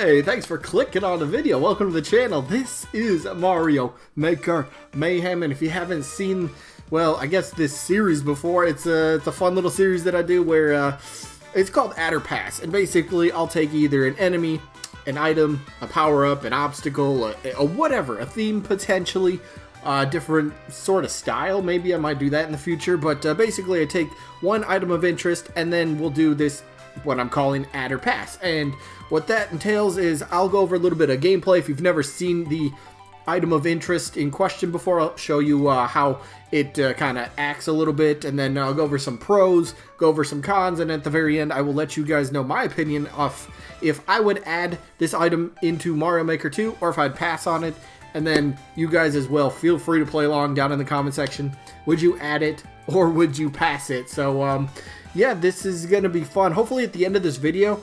Hey, thanks for clicking on the video. Welcome to the channel. This is Mario Maker Mayhem, and if you haven't seen, well, I guess this series before, it's a fun little series that I do where it's called Adder Pass, and basically I'll take either an enemy, an item, a power-up, an obstacle, a whatever, a theme potentially, different sort of style. Maybe I might do that in the future, but basically I take one item of interest and then we'll do this, what I'm calling Adder Pass. And what that entails is I'll go over a little bit of gameplay. If you've never seen the item of interest in question before, I'll show you how it kind of acts a little bit, and then I'll go over some pros, go over some cons, and at the very end I will let you guys know my opinion of if I would add this item into Mario Maker 2 or if I'd pass on it. And then you guys as well, feel free to play along down in the comment section. Would you add it or would you pass it? So yeah, this is gonna be fun. Hopefully at the end of this video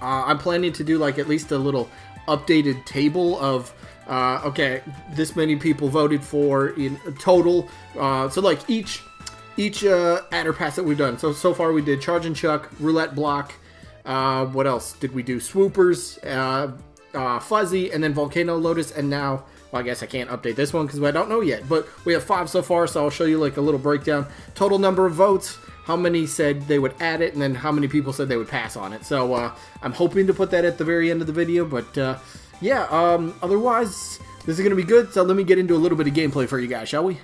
I'm planning to do like at least a little updated table of okay, this many people voted for in total, so like each Adder Pass that we've done. So far we did Charge and Chuck, Roulette Block, what else did we do? Swoopers, Fuzzy, and then Volcano Lotus, and now, well, I guess I can't update this one because I don't know yet, but we have 5 so far, so I'll show you like a little breakdown. Total number of votes, how many said they would add it, and then how many people said they would pass on it. So I'm hoping to put that at the very end of the video, but yeah, otherwise this is gonna be good. So let me get into a little bit of gameplay for you guys, shall we?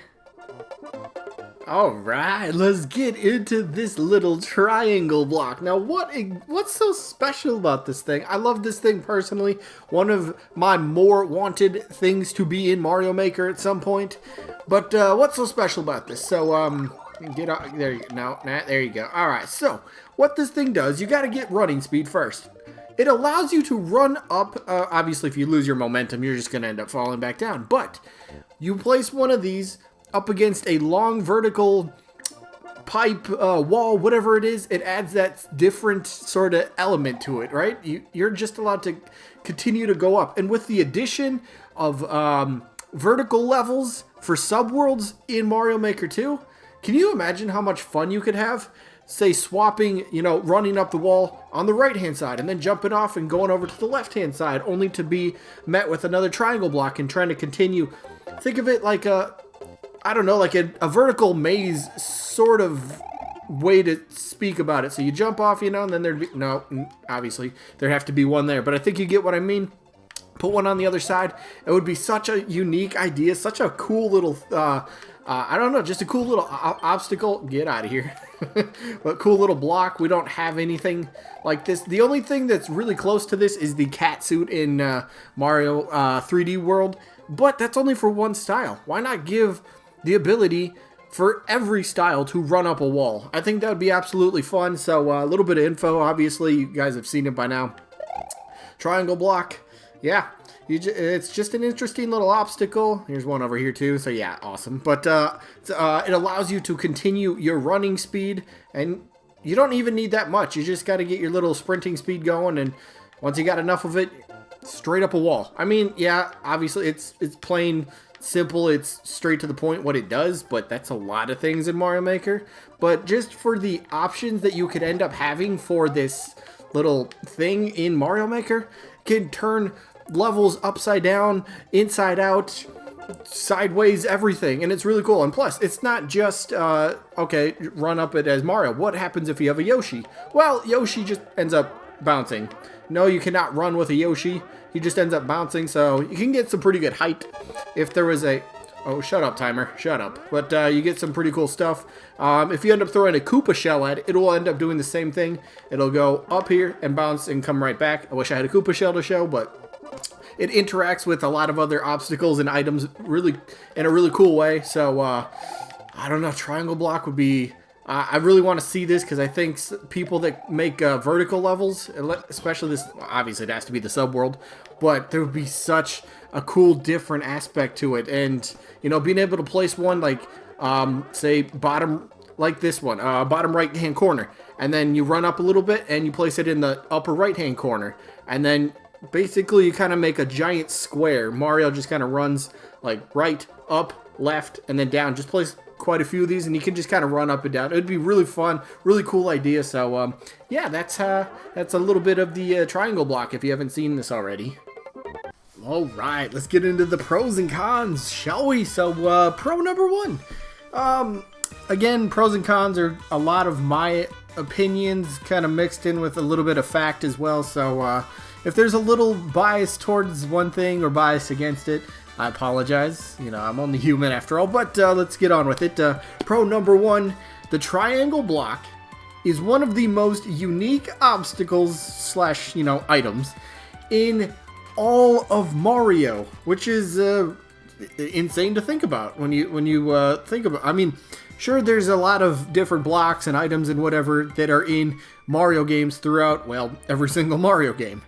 Alright, let's get into this little triangle block. Now what's so special about this thing? I love this thing personally. One of my more wanted things to be in Mario Maker at some point. But what's so special about this? So get out there. No, there you go. Alright, so what this thing does, you gotta get running speed first. It allows you to run up, obviously if you lose your momentum you're just gonna end up falling back down, but you place one of these up against a long vertical pipe, wall, whatever it is, it adds that different sort of element to it, right? You're just allowed to continue to go up. And with the addition of vertical levels for subworlds in Mario Maker 2, can you imagine how much fun you could have? Say swapping, you know, running up the wall on the right hand side and then jumping off and going over to the left hand side, only to be met with another triangle block and trying to continue. Think of it like a, I don't know, like a vertical maze sort of way to speak about it. So you jump off, you know, and then there'd be, no, obviously there'd have to be one there, but I think you get what I mean. Put one on the other side. It would be such a unique idea, such a cool little, I don't know, just a cool little obstacle. Get out of here. But cool little block. We don't have anything like this. The only thing that's really close to this is the cat suit in Mario 3D World, but that's only for one style. Why not give the ability for every style to run up a wall? I think that would be absolutely fun. So a little bit of info, obviously you guys have seen it by now. Triangle block, yeah, it's just an interesting little obstacle. Here's one over here too, so yeah, awesome. But it allows you to continue your running speed, and you don't even need that much. You just got to get your little sprinting speed going, and once you got enough of it, straight up a wall. I mean, yeah, obviously it's plain simple, it's straight to the point what it does, but that's a lot of things in Mario Maker. But just for the options that you could end up having for this little thing in Mario Maker, can turn levels upside down, inside out, sideways, everything, and it's really cool. And plus, it's not just okay, run up it as Mario. What happens if you have a Yoshi? Well, Yoshi just ends up bouncing. No, you cannot run with a Yoshi. He just ends up bouncing, so you can get some pretty good height. If there was a... Oh, shut up, timer. Shut up. But you get some pretty cool stuff. If you end up throwing a Koopa shell at it, it will end up doing the same thing. It'll go up here and bounce and come right back. I wish I had a Koopa shell to show, but it interacts with a lot of other obstacles and items really in a really cool way. So, I don't know, triangle block would be... I really want to see this because I think people that make vertical levels, especially this, obviously it has to be the subworld, but there would be such a cool different aspect to it. And, you know, being able to place one like, say, bottom, like this one, bottom right hand corner, and then you run up a little bit and you place it in the upper right hand corner, and then basically you kind of make a giant square. Mario just kind of runs like right, up, left, and then down. Just place quite a few of these, and you can just kind of run up and down. It'd be really fun, really cool idea. So yeah, that's a little bit of the triangle block if you haven't seen this already. All right, let's get into the pros and cons, shall we? So pro number one. Again, pros and cons are a lot of my opinions kind of mixed in with a little bit of fact as well. So if there's a little bias towards one thing or bias against it, I apologize. You know, I'm only human after all. But let's get on with it. Pro number one, the triangle block is one of the most unique obstacles slash, items in all of Mario, which is insane to think about when you think about. I mean, sure, there's a lot of different blocks and items and whatever that are in Mario games throughout, well, every single Mario game.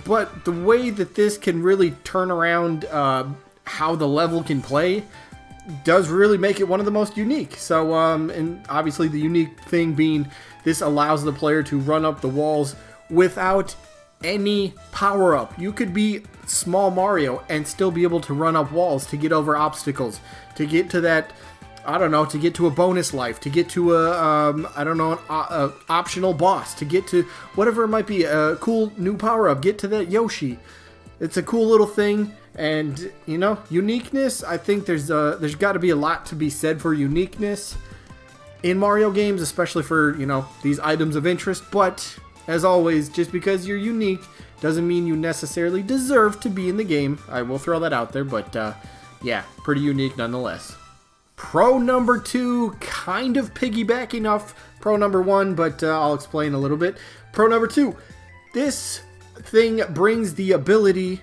But the way that this can really turn around how the level can play does really make it one of the most unique. So, and obviously the unique thing being this allows the player to run up the walls without any power-up. You could be small Mario and still be able to run up walls to get over obstacles, to get to that, I don't know, to get to a bonus life, to get to an optional boss, to get to whatever it might be, a cool new power-up, get to that Yoshi. It's a cool little thing, and, uniqueness, I think there's got to be a lot to be said for uniqueness in Mario games, especially for, these items of interest, but as always, just because you're unique doesn't mean you necessarily deserve to be in the game. I will throw that out there, but yeah, pretty unique nonetheless. Pro number two, kind of piggybacking off pro number one, but I'll explain a little bit. Pro number two, this thing brings the ability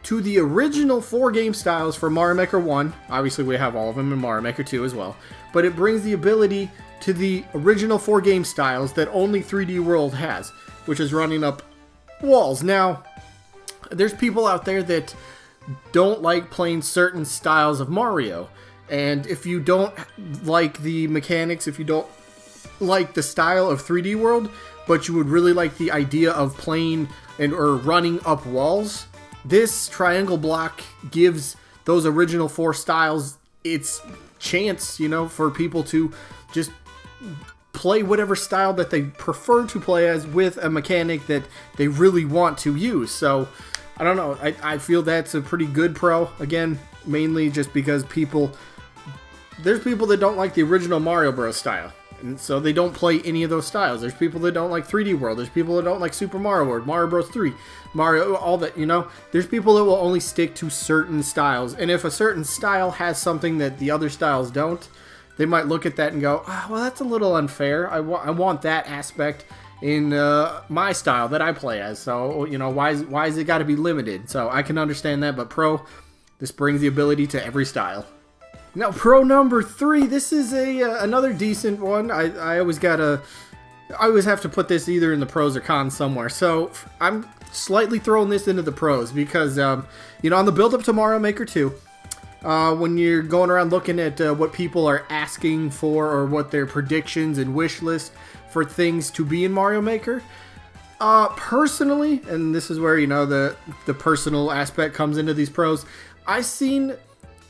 to the original 4 game styles for Mario Maker 1. Obviously, we have all of them in Mario Maker 2 as well. But it brings the ability to the original 4 game styles that only 3D World has, which is running up walls. Now, there's people out there that don't like playing certain styles of Mario. And if you don't like the mechanics, if you don't like the style of 3D World, but you would really like the idea of playing or running up walls, this triangle block gives those original 4 styles its chance, for people to just play whatever style that they prefer to play as with a mechanic that they really want to use. So, I don't know. I feel that's a pretty good pro. Again, mainly just because there's people that don't like the original Mario Bros. Style, and so they don't play any of those styles. There's people that don't like 3D World. There's people that don't like Super Mario World, Mario Bros. 3, Mario, all that, There's people that will only stick to certain styles, and if a certain style has something that the other styles don't, they might look at that and go, well, that's a little unfair. I want that aspect in my style that I play as. So, why is it got to be limited? So I can understand that, but pro, this brings the ability to every style. Now, pro number 3, this is another decent one. I always have to put this either in the pros or cons somewhere. So I'm slightly throwing this into the pros because, on the build-up to Mario Maker 2, when you're going around looking at what people are asking for or what their predictions and wish list for things to be in Mario Maker, personally, and this is where, the personal aspect comes into these pros, I've seen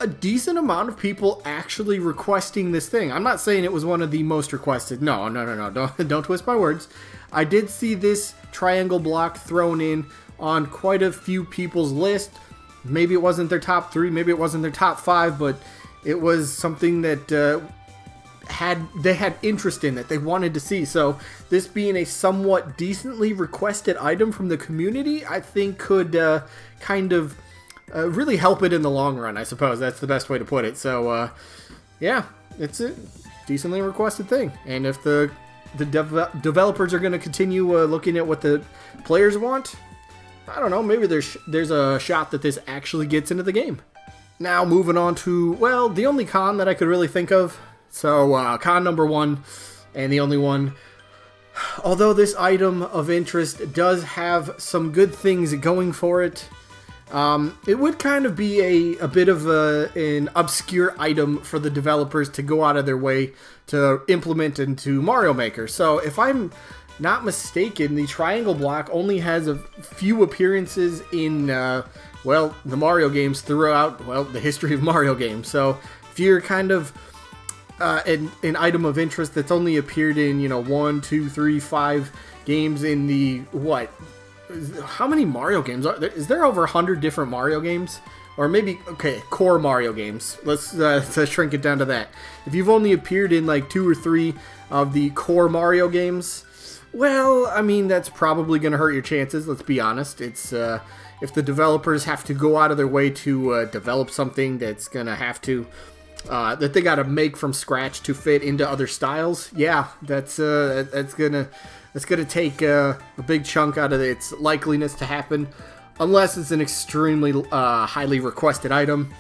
a decent amount of people actually requesting this thing. I'm not saying it was one of the most requested. No. Don't twist my words. I did see this triangle block thrown in on quite a few people's list. Maybe it wasn't their top 3, maybe it wasn't their top 5, but it was something that they had interest in, that they wanted to see. So this being a somewhat decently requested item from the community, I think could kind of really help it in the long run, I suppose. That's the best way to put it. So, yeah, it's a decently requested thing. And if the developers are going to continue looking at what the players want, I don't know, maybe there's a shot that this actually gets into the game. Now, moving on to, well, the only con that I could really think of. So, con number 1, and the only one. Although this item of interest does have some good things going for it, it would kind of be a bit of an obscure item for the developers to go out of their way to implement into Mario Maker. So if I'm not mistaken, the triangle block only has a few appearances in, the Mario games throughout, the history of Mario games. So if you're kind of an item of interest that's only appeared in, 1, 2, 3, 5 games in the, what? How many Mario games are there? Is there over 100 different Mario games? Or maybe, okay, core Mario games. Let's shrink it down to that. If you've only appeared in like 2 or 3 of the core Mario games, well, I mean, that's probably going to hurt your chances, let's be honest. It's, if the developers have to go out of their way to develop something that's going to have to, that they got to make from scratch to fit into other styles, yeah, that's gonna take a big chunk out of its likeliness to happen. Unless it's an extremely highly requested item,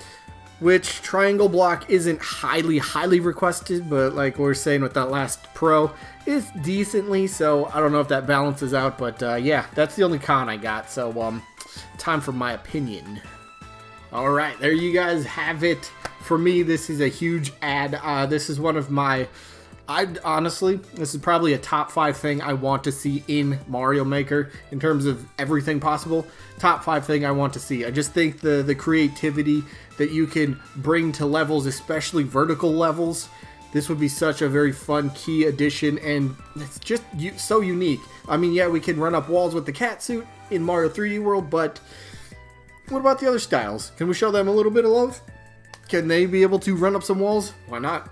which Triangle Block isn't highly requested, but like we were saying with that last Pro, is decently, so I don't know if that balances out, but yeah, that's the only con I got, so time for my opinion. Alright, there you guys have it. For me, this is a huge ad. This is one of my... honestly, this is probably a top 5 thing I want to see in Mario Maker in terms of everything possible. Top 5 thing I want to see. I just think the creativity that you can bring to levels, especially vertical levels, this would be such a very fun key addition, and it's just so unique. I mean, yeah, we can run up walls with the cat suit in Mario 3D World, but what about the other styles? Can we show them a little bit of love? Can they be able to run up some walls? Why not?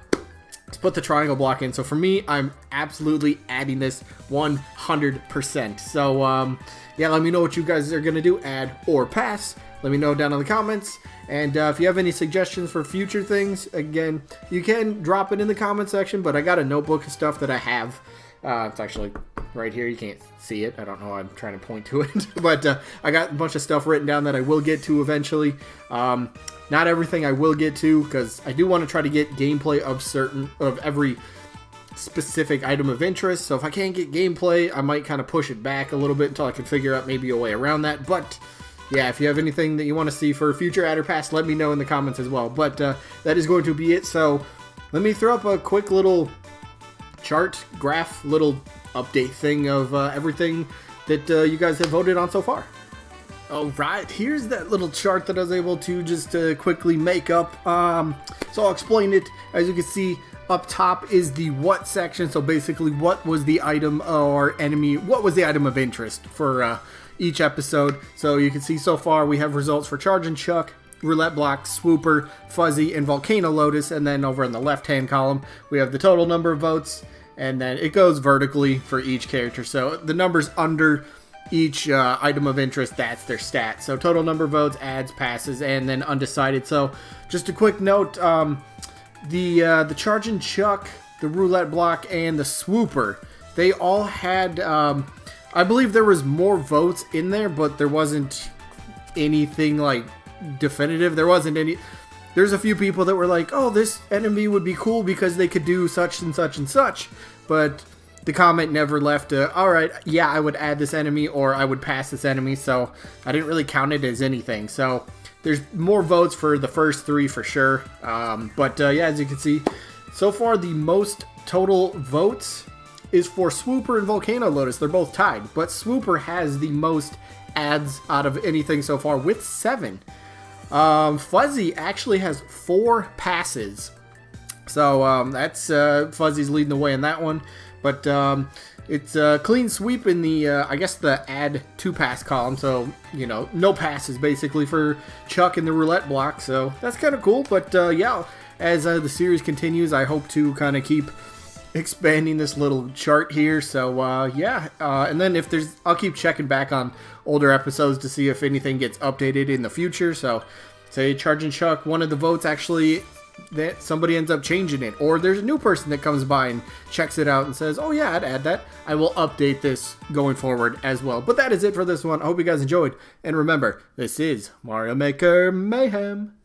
Let's put the triangle block in. So for me, I'm absolutely adding this 100%. So yeah, let me know what you guys are going to do, add or pass. Let me know down in the comments. And if you have any suggestions for future things, again, you can drop it in the comment section, but I got a notebook of stuff that I have. It's actually right here. You can't see it. I don't know why I'm trying to point to it. But I got a bunch of stuff written down that I will get to eventually. Not everything I will get to, because I do want to try to get gameplay of every specific item of interest. So if I can't get gameplay, I might kind of push it back a little bit until I can figure out maybe a way around that. But yeah, if you have anything that you want to see for future ad or pass, let me know in the comments as well. But that is going to be it. So let me throw up a quick little chart, graph, little update thing of everything that you guys have voted on so far. Alright, here's that little chart that I was able to just quickly make up. So I'll explain it. As you can see, up top is the what section. So basically, what was the item or enemy, what was the item of interest for each episode. So you can see so far we have results for Charge and Chuck, Roulette Block, Swooper, Fuzzy, and Volcano Lotus. And then over in the left-hand column, we have the total number of votes. And then it goes vertically for each character. So the numbers under each item of interest, that's their stat. So total number of votes, ads, passes, and then undecided. So just a quick note, the Charge and Chuck, the Roulette Block, and the Swooper, they all had, I believe there was more votes in there, but there wasn't anything like definitive. There wasn't any. There's a few people that were like, oh, this enemy would be cool because they could do such and such and such, but the comment never left alright, yeah, I would add this enemy or I would pass this enemy, so I didn't really count it as anything. So there's more votes for the first 3 for sure. But yeah, as you can see, so far the most total votes is for Swooper and Volcano Lotus. They're both tied, but Swooper has the most ads out of anything so far with 7. Fuzzy actually has 4 passes. So that's Fuzzy's leading the way in that one. But it's a clean sweep in the, I guess, the add 2-pass column. So, no passes basically for Chuck in the Roulette Block. So that's kind of cool. But yeah, as the series continues, I hope to kind of keep expanding this little chart here. So yeah, and then if there's, I'll keep checking back on older episodes to see if anything gets updated in the future. So say Charge and Chuck, one of the votes actually, that somebody ends up changing it, or there's a new person that comes by and checks it out and says, oh yeah, I'd add that, I will update this going forward as well. But that is it for this one. I hope you guys enjoyed, and remember, this is Mario Maker Mayhem.